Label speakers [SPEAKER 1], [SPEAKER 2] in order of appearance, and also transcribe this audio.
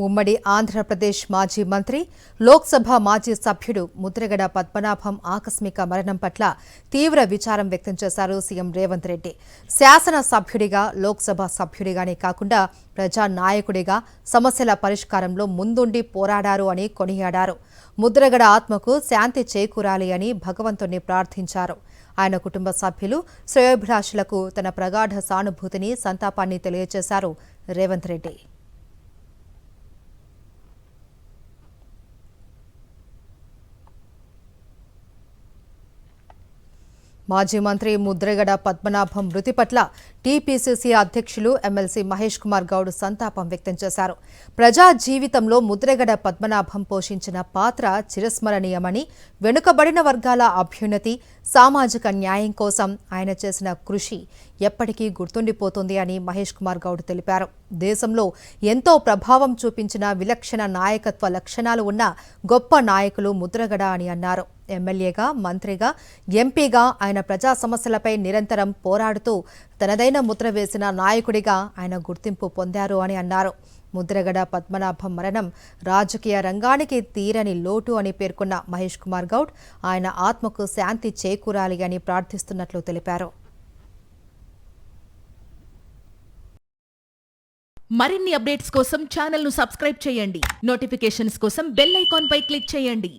[SPEAKER 1] ఉమ్మడి ఆంధ్రప్రదేశ్ మాజీ మంత్రి, లోక్సభ మాజీ సభ్యుడు ముద్రగడ పద్మనాభం ఆకస్మిక మరణం పట్ల తీవ్ర విచారం వ్యక్తం చేశారు సీఎం రేవంత్ రెడ్డి. శాసన సభ్యుడిగా, లోక్సభ సభ్యుడిగానే కాకుండా ప్రజా నాయకుడిగా సమస్యల పరిష్కారంలో ముందుండి పోరాడారు అని కొనియాడారు. ముద్రగడ ఆత్మకు శాంతి చేకూరాలి అని భగవంతుణ్ణి ప్రార్థించారు. ఆయన కుటుంబ సభ్యులు, శ్రేయోభిలాషులకు తన ప్రగాఢ సానుభూతిని, సంతాపాన్ని తెలియజేశారు రేవంత్ రెడ్డి. మాజీ మంత్రి ముద్రగడ పద్మనాభం మృతి పట్ల టీపీసీసీ అధ్యక్షులు ఎమ్మెల్సీ మహేష్ కుమార్ గౌడ్ సంతాపం వ్యక్తం చేశారు. ప్రజా జీవితంలో ముద్రగడ పద్మనాభం పోషించిన పాత్ర చిరస్మరణీయమని, వెనుకబడిన వర్గాల అభ్యున్నతి, సామాజిక న్యాయం కోసం ఆయన చేసిన కృషి ఎప్పటికీ గుర్తుండిపోతుంది అని మహేష్ కుమార్ గౌడ్ తెలిపారు. దేశంలో ఎంతో ప్రభావం చూపించిన విలక్షణ నాయకత్వ లక్షణాలు ఉన్న గొప్ప నాయకులు ముద్రగడ అని అన్నారు. ఎమ్మెల్యేగా, మంత్రిగా, ఎంపీగా ఆయన ప్రజా సమస్యలపై నిరంతరం పోరాడుతూ తనదైన ముద్ర వేసిన నాయకుడిగా ఆయన గుర్తింపు పొందారు అని అన్నారు. ముద్రగడ పద్మనాభం మరణం రాజకీయ రంగానికి తీరని లోటు అని పేర్కొన్న మహేష్ కుమార్ గౌడ్ ఆయన ఆత్మకు శాంతి చేకూరాలి అని ప్రార్థిస్తున్నట్లు తెలిపారు.
[SPEAKER 2] మరిన్ని అప్డేట్స్ కోసం ఛానల్ను సబ్స్క్రైబ్ చేయండి. నోటిఫికేషన్స్ కోసం బెల్ ఐకాన్ పై క్లిక్ చేయండి.